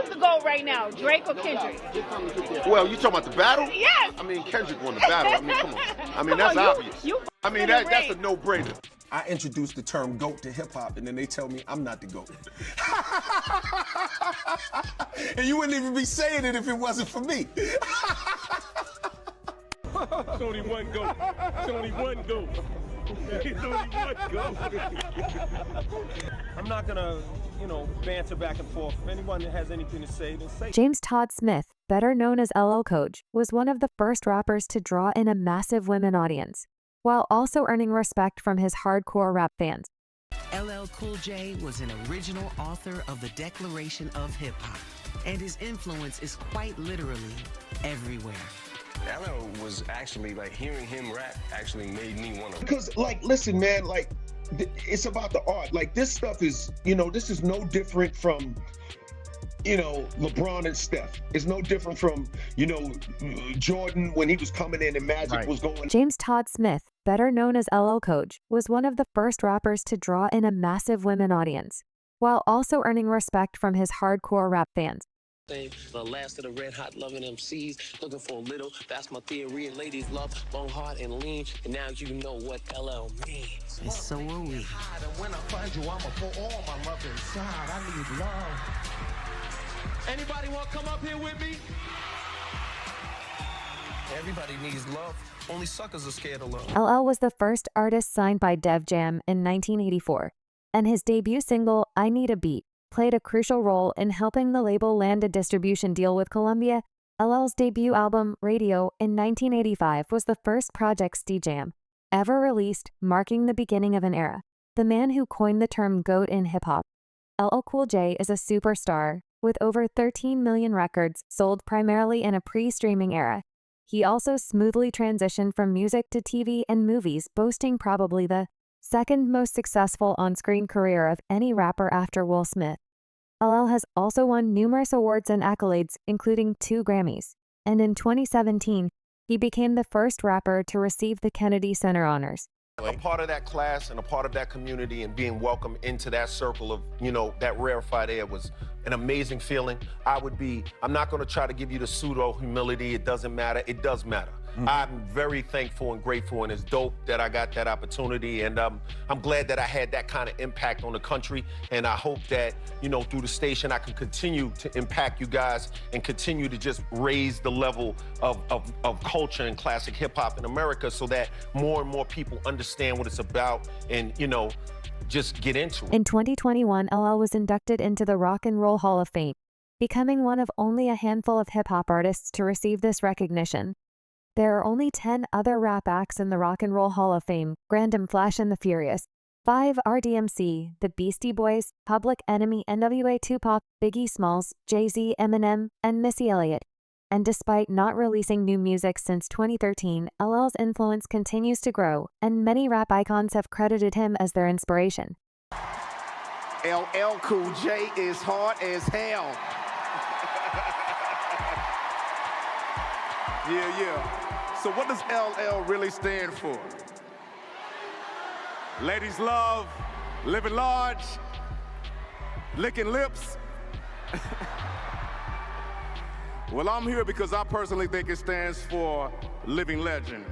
Who's the GOAT right now, Drake or Kendrick? Well, you talking about the battle? Yes. I mean, Kendrick won the battle. I mean, come on. I mean, that's obvious. I mean, that's a no-brainer. I introduced the term GOAT to hip-hop, and then they tell me I'm not the GOAT. And you wouldn't even be saying it if it wasn't for me. It's only one GOAT. It's only one GOAT. It's only one GOAT. I'm not gonna, banter back and forth. If anyone has anything to say, then say. James Todd Smith, better known as LL Coach, was one of the first rappers to draw in a massive women audience, while also earning respect from his hardcore rap fans. LL Cool J was an original author of the Declaration of Hip Hop, and his influence is quite literally everywhere. LL was actually, hearing him rap actually made me want to. Because, listen, man, it's about the art. This stuff is, this is no different from, LeBron and Steph. It's no different from, Jordan when he was coming in and Magic was going. James Todd Smith, better known as LL Coach, was one of the first rappers to draw in a massive women audience, while also earning respect from his hardcore rap fans. The last of the red hot loving MCs, looking for a little, that's my theory, and ladies love long, hard, and lean, and now you know what LL means. And so are we. When I find you, I'ma pour all my love inside. I need love. Anybody want to come up here with me? Everybody needs love. Only suckers are scared of love. LL was the first artist signed by Def Jam in 1984, and his debut single, I Need a Beat, played a crucial role in helping the label land a distribution deal with Columbia. LL's debut album, Radio, in 1985 was the first Project Jam ever released, marking the beginning of an era. The man who coined the term GOAT in hip-hop, LL Cool J, is a superstar, with over 13 million records sold primarily in a pre-streaming era. He also smoothly transitioned from music to TV and movies, boasting probably the second most successful on-screen career of any rapper after Will Smith. LL has also won numerous awards and accolades, including 2 Grammys, and in 2017, he became the first rapper to receive the Kennedy Center honors. A part of that class and a part of that community and being welcomed into that circle of, that rarefied air was an amazing feeling. I'm not gonna try to give you the pseudo humility, it doesn't matter, it does matter. I'm very thankful and grateful, and it's dope that I got that opportunity, and I'm glad that I had that kind of impact on the country, and I hope that, through the station I can continue to impact you guys and continue to just raise the level of culture and classic hip-hop in America so that more and more people understand what it's about and, just get into it. In 2021, LL was inducted into the Rock and Roll Hall of Fame, becoming one of only a handful of hip-hop artists to receive this recognition. There are only 10 other rap acts in the Rock and Roll Hall of Fame: Grandin, Flash and the Furious, 5 RDMC, the Beastie Boys, Public Enemy, NWA, Tupac, Biggie Smalls, Jay-Z, Eminem, and Missy Elliott. And despite not releasing new music since 2013, LL's influence continues to grow, and many rap icons have credited him as their inspiration. LL Cool J is hard as hell. Yeah. So what does LL really stand for? Ladies love, living large, licking lips. Well, I'm here because I personally think it stands for living legend.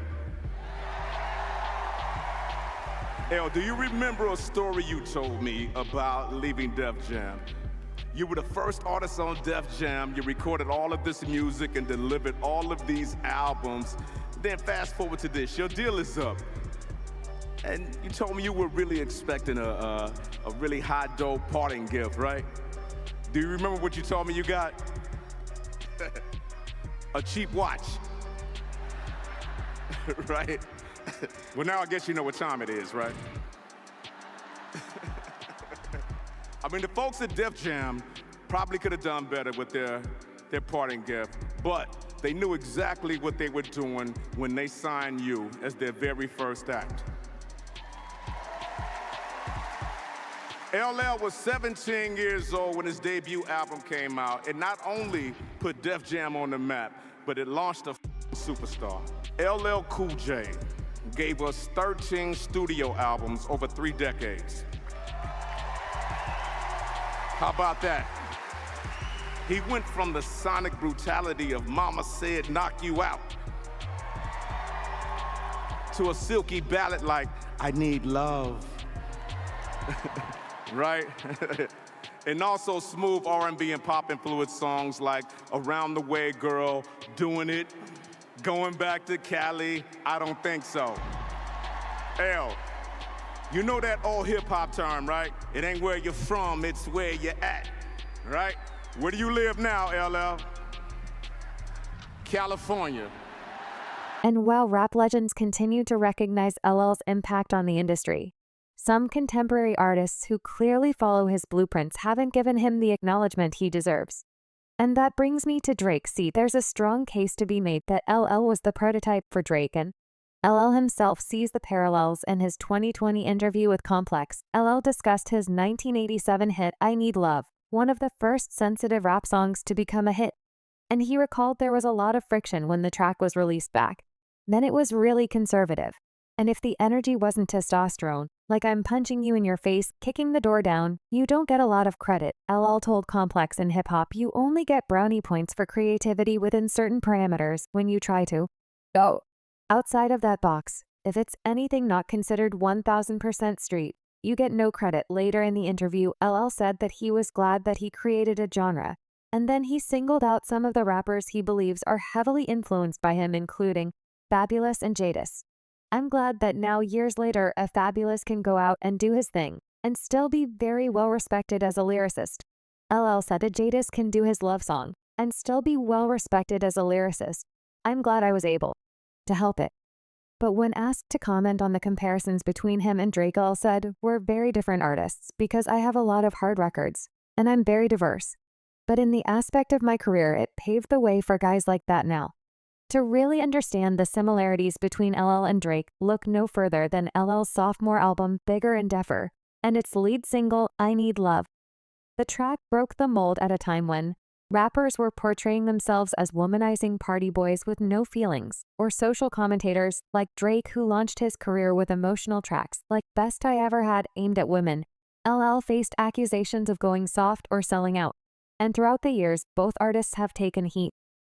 L, do you remember a story you told me about leaving Def Jam? You were the first artist on Def Jam. You recorded all of this music and delivered all of these albums. Then fast forward to this, your deal is up. And you told me you were really expecting a really high dope parting gift, right? Do you remember what you told me you got? A cheap watch. Right? Well, now I guess you know what time it is, right? I mean, the folks at Def Jam probably could have done better with their parting gift, but they knew exactly what they were doing when they signed you as their very first act. LL was 17 years old when his debut album came out. It not only put Def Jam on the map, but it launched a superstar. LL Cool J gave us 13 studio albums over 3 decades. How about that? He went from the sonic brutality of Mama Said Knock You Out to a silky ballad like I Need Love, right? And also smooth R&B and pop influenced songs like Around the Way Girl, Doing It, Going Back to Cali, I Don't Think So. L, you know that old hip hop term, right? It ain't where you're from, it's where you're at, right? Where do you live now, LL? California. And while rap legends continue to recognize LL's impact on the industry, some contemporary artists who clearly follow his blueprints haven't given him the acknowledgement he deserves. And that brings me to Drake. See, there's a strong case to be made that LL was the prototype for Drake, and LL himself sees the parallels in his 2020 interview with Complex. LL discussed his 1987 hit I Need Love, one of the first sensitive rap songs to become a hit. And he recalled there was a lot of friction when the track was released back. Then it was really conservative. And if the energy wasn't testosterone, like I'm punching you in your face, kicking the door down, you don't get a lot of credit. LL told Complex in hip-hop you only get brownie points for creativity within certain parameters when you try to go outside of that box. If it's anything not considered 1000% street, you get no credit. Later in the interview, LL said that he was glad that he created a genre. And then he singled out some of the rappers he believes are heavily influenced by him, including Fabulous and Jadis. I'm glad that now, years later, a Fabulous can go out and do his thing and still be very well respected as a lyricist. LL said a Jadis can do his love song and still be well respected as a lyricist. I'm glad I was able to help it. But when asked to comment on the comparisons between him and Drake, LL said, we're very different artists because I have a lot of hard records and I'm very diverse. But in the aspect of my career, it paved the way for guys like that now. To really understand the similarities between LL and Drake, look no further than LL's sophomore album, Bigger and Deffer, and its lead single, I Need Love. The track broke the mold at a time when rappers were portraying themselves as womanizing party boys with no feelings, or social commentators like Drake, who launched his career with emotional tracks like Best I Ever Had aimed at women. LL faced accusations of going soft or selling out, and throughout the years, both artists have taken heat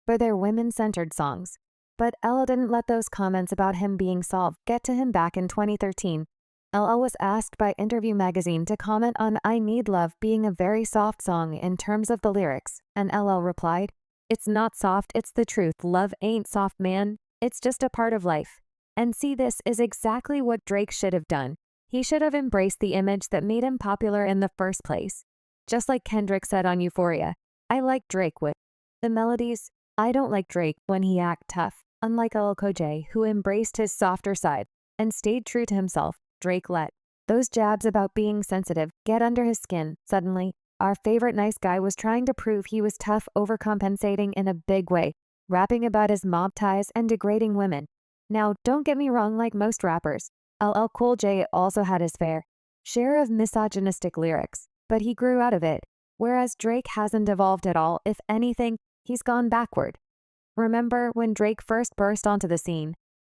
for their women-centered songs. But LL didn't let those comments about him being soft get to him. Back in 2013. LL was asked by Interview magazine to comment on I Need Love being a very soft song in terms of the lyrics, and LL replied, it's not soft, it's the truth. Love ain't soft, man. It's just a part of life. And see, this is exactly what Drake should have done. He should have embraced the image that made him popular in the first place. Just like Kendrick said on Euphoria, I like Drake with the melodies. I don't like Drake when he act tough. Unlike LL Cool J, who embraced his softer side and stayed true to himself, Drake let those jabs about being sensitive get under his skin. Suddenly, our favorite nice guy was trying to prove he was tough, overcompensating in a big way, rapping about his mob ties and degrading women. Now, don't get me wrong, like most rappers, LL Cool J also had his fair share of misogynistic lyrics, but he grew out of it, whereas Drake hasn't evolved at all. If anything, he's gone backward. Remember when Drake first burst onto the scene?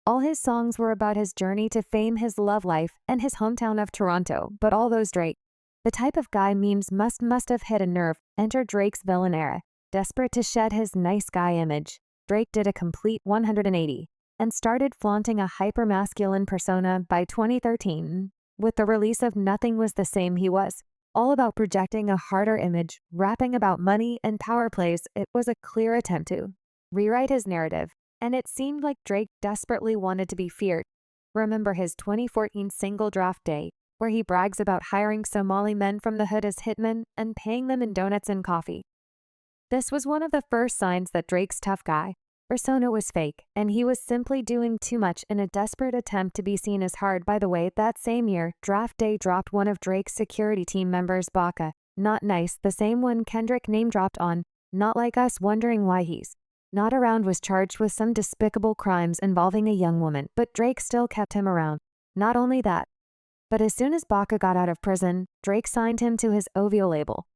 All his songs were about his journey to fame, his love life, and his hometown of Toronto, but all those Drake, the type of guy memes must have hit a nerve. Enter Drake's villain era. Desperate to shed his nice guy image, Drake did a complete 180 and started flaunting a hyper-masculine persona by 2013. With the release of Nothing Was the Same, he was all about projecting a harder image, rapping about money and power plays. It was a clear attempt to rewrite his narrative, and it seemed like Drake desperately wanted to be feared. Remember his 2014 single Draft Day, where he brags about hiring Somali men from the hood as hitmen and paying them in donuts and coffee. This was one of the first signs that Drake's tough guy persona was fake, and he was simply doing too much in a desperate attempt to be seen as hard. By the way, that same year, Draft Day dropped one of Drake's security team members, Baca. Not nice, the same one Kendrick name-dropped on Not Like Us, wondering why he's not around, was charged with some despicable crimes involving a young woman, but Drake still kept him around. Not only that, but as soon as Baca got out of prison, Drake signed him to his OVO label.